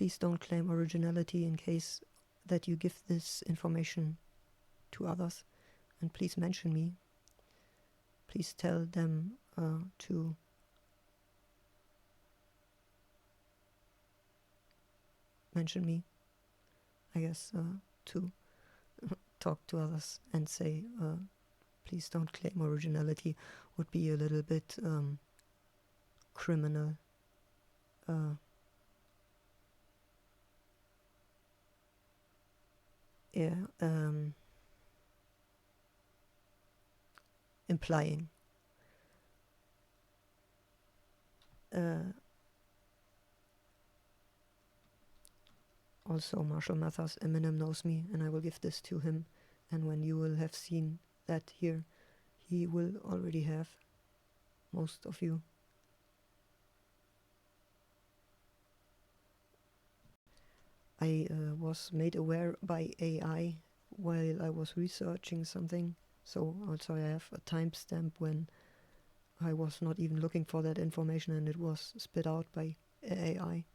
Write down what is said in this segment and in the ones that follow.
please don't claim originality in case that you give this information to others, and please mention me. Please tell them to mention me, I guess, to talk to others and say, please don't claim originality, would be a little bit criminal. Implying. Also, Marshall Mathers, Eminem knows me, and I will give this to him. And when you will have seen that here, he will already have, most of you. I was made aware by AI while I was researching something, so also I have a timestamp when I was not even looking for that information and it was spit out by AI.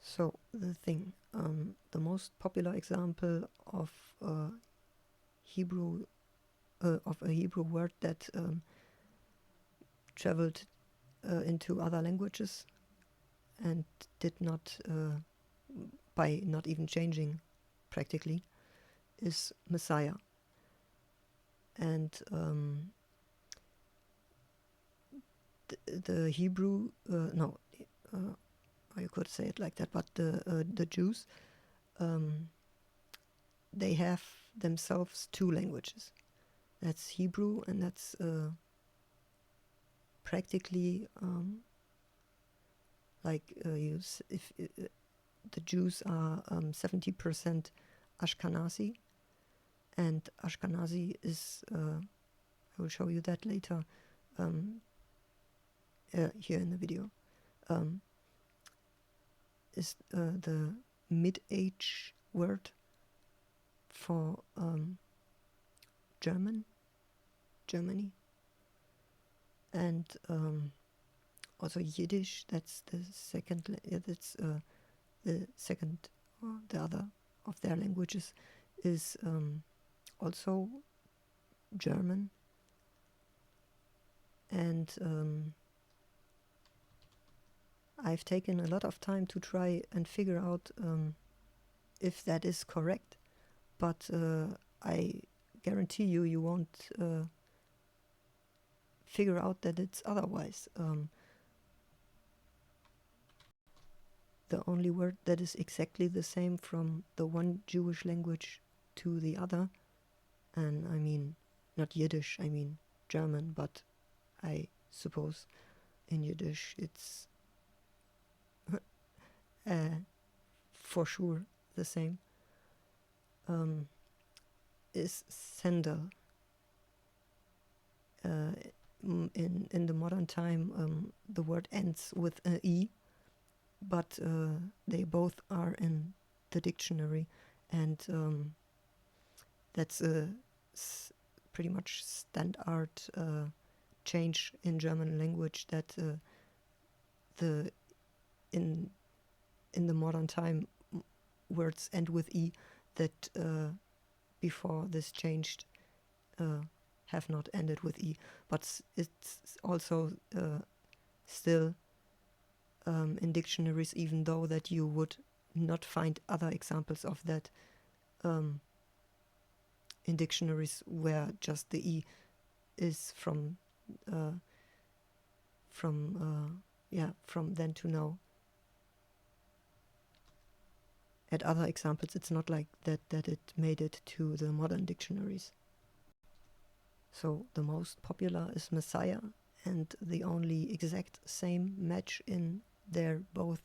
So the thing, the most popular example of Hebrew of a Hebrew word that traveled into other languages and did not, by not even changing practically, is Messiah. And the Hebrew, you could say it like that, but the Jews, they have themselves two languages. That's Hebrew, and that's practically if the Jews are 70% Ashkenazi, and Ashkenazi is, I will show you that later here in the video, is the mid-age word for Germany, and also Yiddish. That's the second. That's the second, the other of their languages is also German, and I've taken a lot of time to try and figure out if that is correct, but I guarantee you won't figure out that it's otherwise. The only word that is exactly the same from the one Jewish language to the other, and I mean not Yiddish, I mean German, but I suppose in Yiddish it's for sure the same, is sandal. In the modern time, the word ends with an E, but they both are in the dictionary, and that's a pretty much standard change in German language, that in the modern time words end with E that before this changed have not ended with E, but it's also still in dictionaries, even though that you would not find other examples of that in dictionaries where just the E is from then to now. At other examples, it's not like that it made it to the modern dictionaries. So the most popular is Messiah, and the only exact same match in their both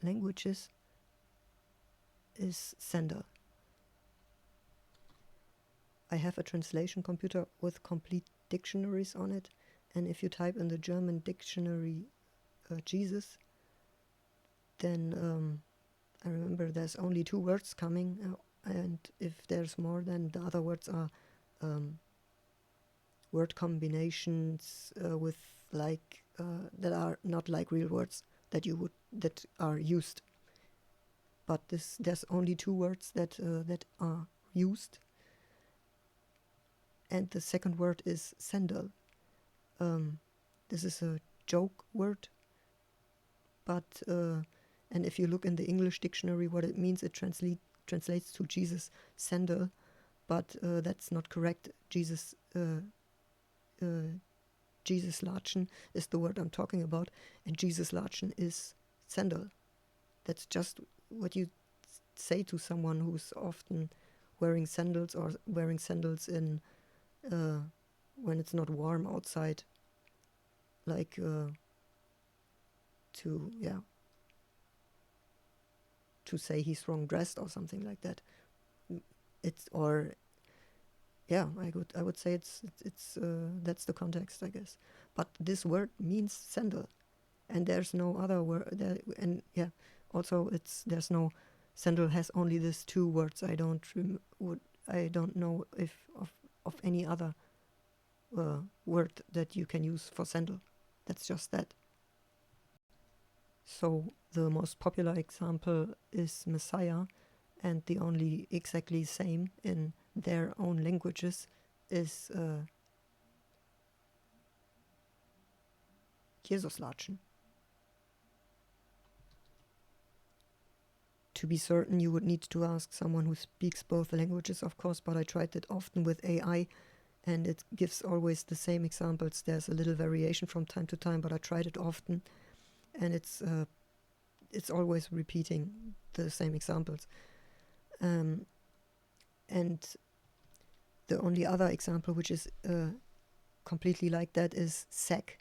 languages is sender. I have a translation computer with complete dictionaries on it, and if you type in the German dictionary Jesus, then I remember there's only 2 words coming, and if there's more, then the other words are word combinations with like that are not like real words that are used. But there's only 2 words that are used, and the second word is sandal. This is a joke word, but and if you look in the English dictionary what it means, it translates to Jesus sandal, but that's not correct. Jesus Latschen is the word I'm talking about, and Jesus Latschen is sandal. That's just what you say to someone who's often wearing sandals, or wearing sandals in when it's not warm outside, like to say he's wrong dressed or something like that. It's or yeah, I would say it's that's the context, I guess. But this word means sandal, and there's no other word there. And yeah, also there's no sandal has only these 2 words. I don't know if of any other word that you can use for sandal. That's just that. So the most popular example is Messiah, and the only exactly same in their own languages is Jesuslatschen. To be certain, you would need to ask someone who speaks both languages, of course, but I tried it often with AI, and it gives always the same examples. There's a little variation from time to time, but I tried it often, and it's always repeating the same examples. And the only other example which is completely like that is Sak,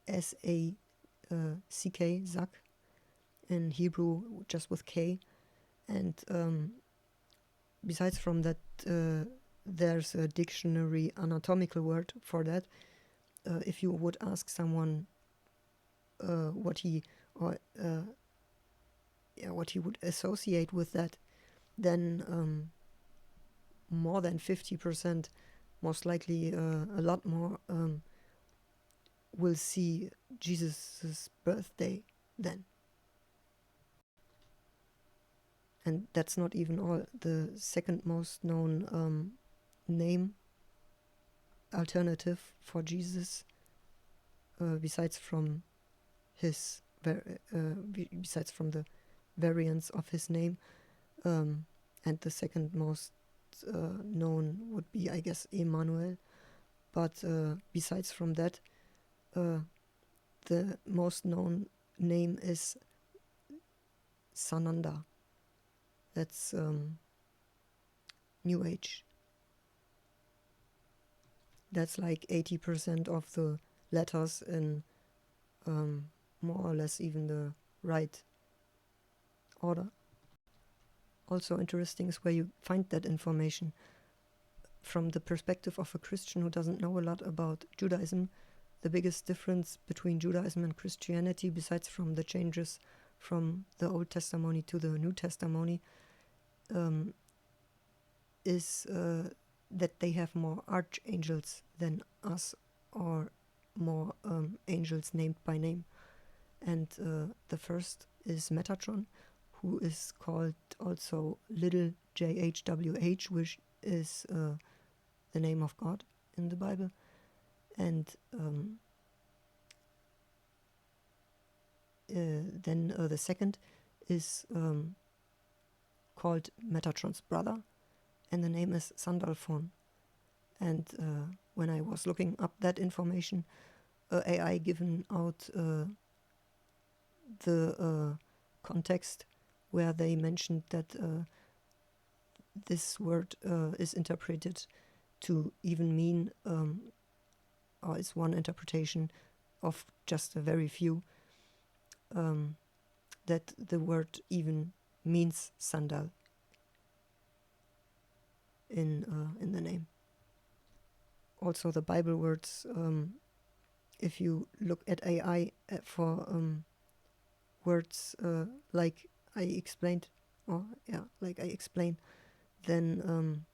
S-A-C-K, Zak, in Hebrew just with K. And besides from that, there's a dictionary anatomical word for that. If you would ask someone what he would associate with that, then more than 50%, most likely a lot more, will see Jesus' birthday then. And that's not even all. The second most known name alternative for Jesus, besides from the variants of his name, and the second most known would be, I guess, Emmanuel. But besides from that, the most known name is Sananda. That's New Age. That's like 80% of the letters in more or less even the right order. Also interesting is where you find that information. From the perspective of a Christian who doesn't know a lot about Judaism, the biggest difference between Judaism and Christianity, besides from the changes from the Old Testimony to the New Testimony, is that they have more archangels than us, or more angels named by name. And the first is Metatron, who is called also Little JHWH, which is the name of God in the Bible. And then the second is called Metatron's brother, and the name is Sandalphon. And when I was looking up that information, AI given out the context where they mentioned that this word is interpreted to even mean, or is one interpretation of just a very few, that the word even means sandal in the name. Also the Bible words, if you look at AI for words like I explained, then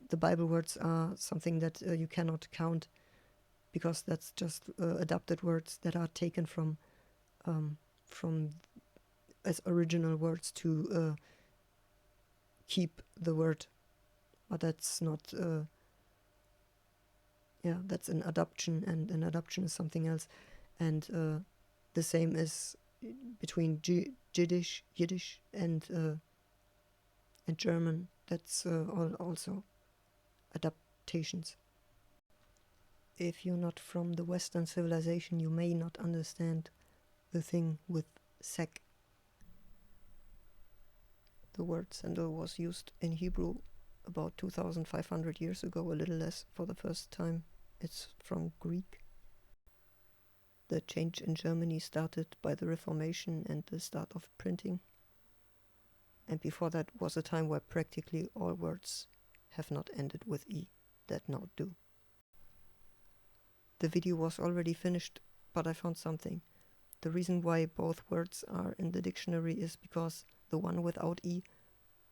the Bible words are something that you cannot count because that's just adapted words that are taken from as original words to keep the word, but that's not. That's an adaptation, and an adaptation is something else, and the same is between Yiddish, and German. That's also adaptations. If you're not from the Western civilization, you may not understand the thing with sek. The word sandal was used in Hebrew about 2,500 years ago, a little less, for the first time. It's from Greek. The change in Germany started by the Reformation and the start of printing. And before that was a time where practically all words have not ended with E that now do. The video was already finished, but I found something. The reason why both words are in the dictionary is because the one without E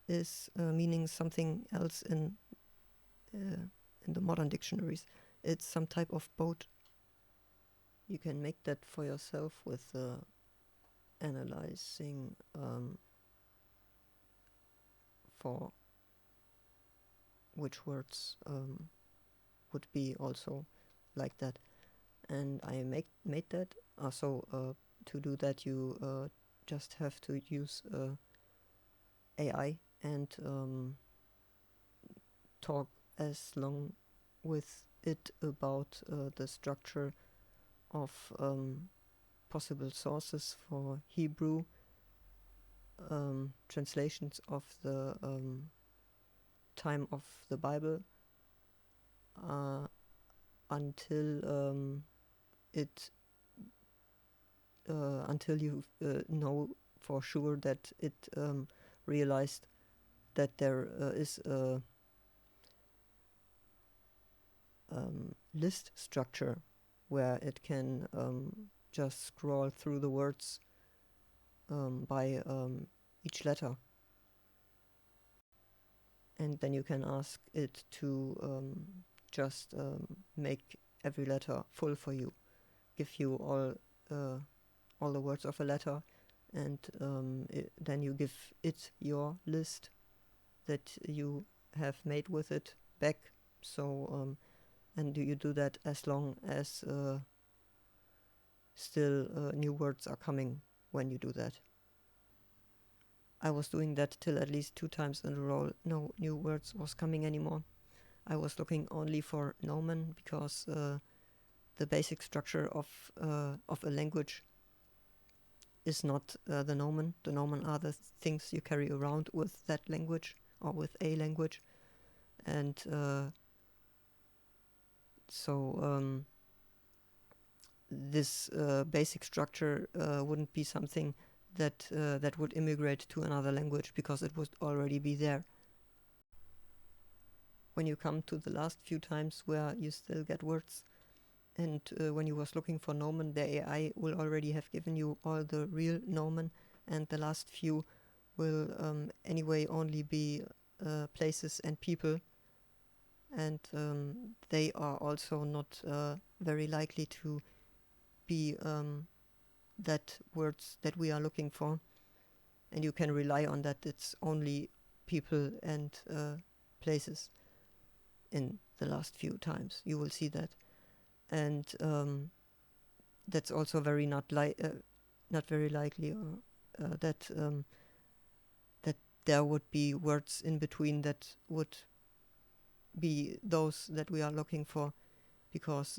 is meaning something else in the modern dictionaries. It's some type of boat. You can make that for yourself with analyzing for which words would be also like that. And I made that. Also, to do that, you just have to use AI and talk as long with it about the structure of possible sources for Hebrew translations of the time of the Bible until you know for sure that it realized that there is a list structure where it can just scroll through the words by each letter. And then you can ask it to just make every letter full for you, give you all the words of a letter, and then you give it your list that you have made with it back. So and you do that as long as still new words are coming when you do that. I was doing that till at least 2 times in a row. No new words was coming anymore. I was looking only for nomen because the basic structure of a language is not the nomen. The nomen are the things you carry around with that language or with a language, and so this basic structure wouldn't be something that would immigrate to another language because it would already be there. When you come to the last few times where you still get words, and when you was looking for nomen, the AI will already have given you all the real nomen, and the last few will anyway only be places and people, and they are also not very likely to be that words that we are looking for, and you can rely on that it's only people and places. In the last few times you will see that, and that's also very not very likely that there would be words in between that would be those that we are looking for, because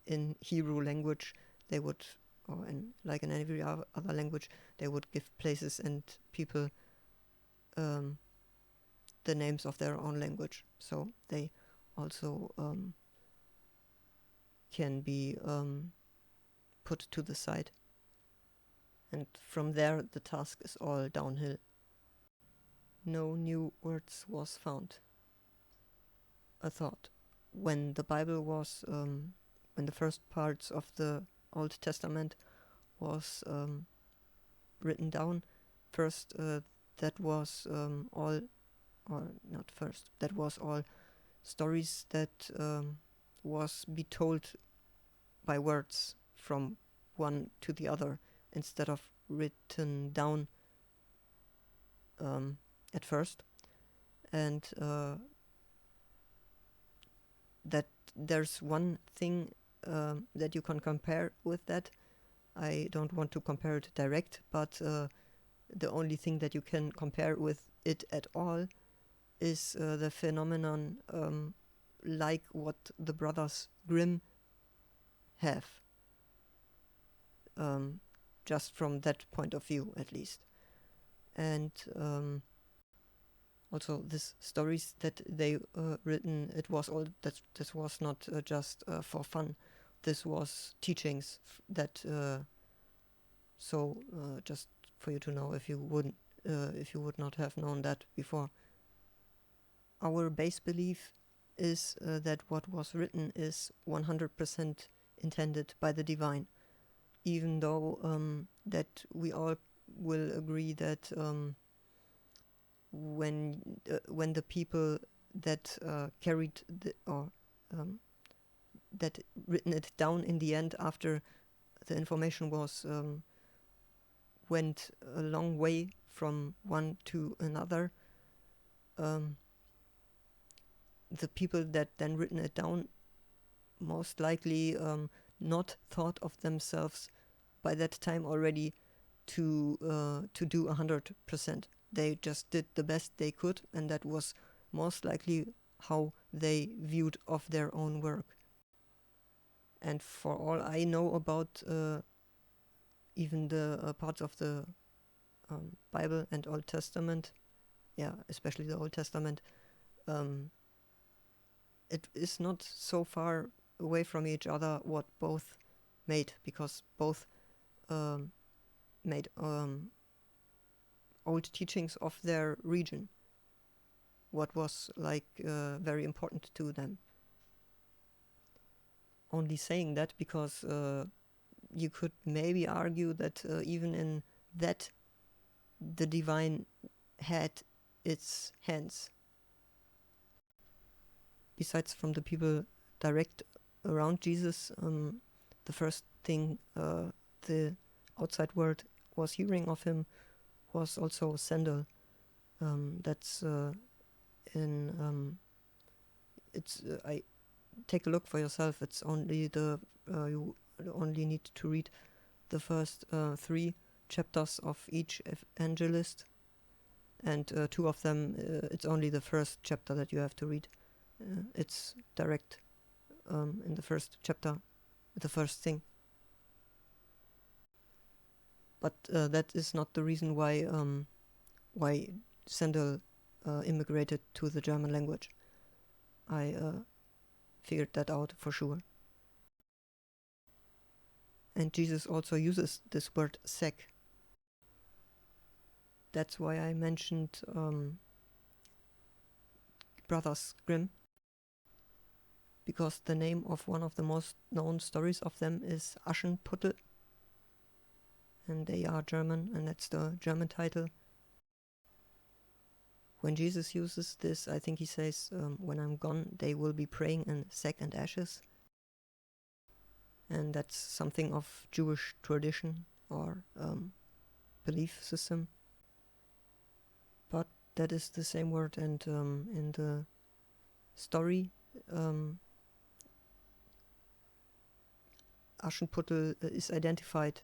in Hebrew language they would, or like in every other language, they would give places and people the names of their own language, so they also can be put to the side, and from there the task is all downhill. No new words was found. A thought: when the Bible was when the first parts of the Old Testament was written down, first that was all, or not first, that was all stories that was be told by words from one to the other instead of written down at first, and that there's one thing that you can compare with that. I don't want to compare it direct, but the only thing that you can compare with it at all is the phenomenon like what the brothers Grimm have, just from that point of view at least. And also these stories that they written, it was all that this was not just for fun. This was teachings that just for you to know, if you would not have known that before. Our base belief is that what was written is 100% intended by the divine, even though that we all will agree that when the people that carried that written it down in the end, after the information was went a long way from one to another, the people that then written it down most likely not thought of themselves by that time already to do 100%. They just did the best they could, and that was most likely how they viewed of their own work. And for all I know about even the parts of the Bible and Old Testament, especially the Old Testament, it is not so far away from each other what both made, because both made old teachings of their region, what was very important to them. Only saying that because you could maybe argue that even in that the divine had its hands. Besides from the people direct around Jesus, the first thing the outside world was hearing of him was also Sandal. That's I take a look for yourself. It's only you only need to read the first 3 chapters of each evangelist, and 2 of them it's only the first chapter that you have to read. It's direct in the first chapter, the first thing. But that is not the reason why Sandal immigrated to the German language. I figured that out for sure. And Jesus also uses this word sek. That's why I mentioned Brothers Grimm, because the name of one of the most known stories of them is Aschenputtel, and they are German, and that's the German title. When Jesus uses this, I think he says, when I'm gone, they will be praying in sack and ashes. And that's something of Jewish tradition or belief system. But that is the same word, and in the story, Aschenputtel is identified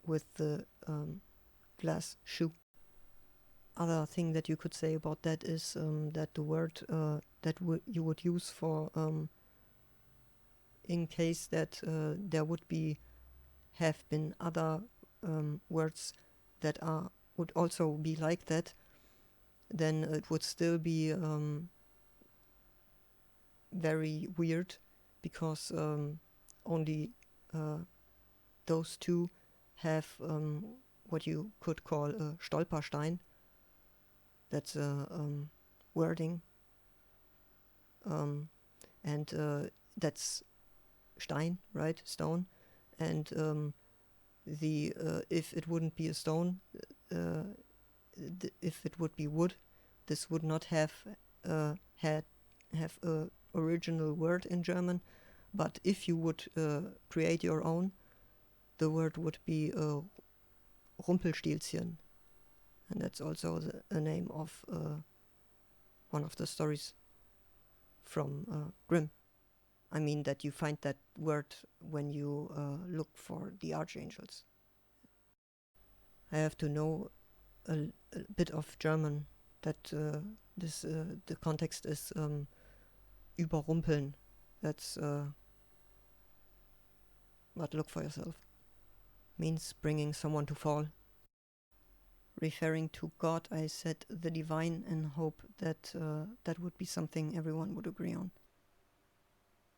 with the glass shoe. Other thing that you could say about that is that the word that you would use for in case that there would have been other words that would also be like that, then it would still be very weird, because only those 2 have what you could call a Stolperstein. That's a wording, and that's Stein, right? Stone. And if it wouldn't be a stone, if it would be wood, this would not have a original word in German, but if you would create your own, the word would be Rumpelstilzchen, and that's also a name of one of the stories from Grimm. I mean that you find that word when you look for the archangels. I have to know a bit of German. That the context is überrumpeln. That's but look for yourself. Means bringing someone to fall. Referring to God, I said the divine and hope that that would be something everyone would agree on.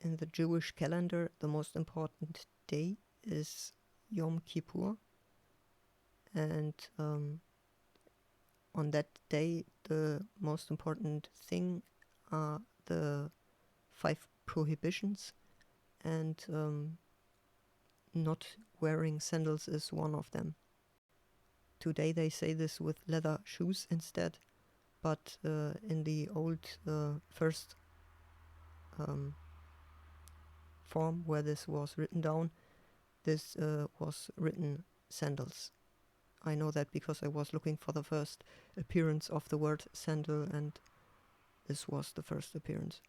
In the Jewish calendar, the most important day is Yom Kippur, and on that day, the most important thing are the 5 prohibitions, and not wearing sandals is one of them. Today they say this with leather shoes instead, but in the old first form where this was written down, this was written sandals. I know that because I was looking for the first appearance of the word sandal, and this was the first appearance.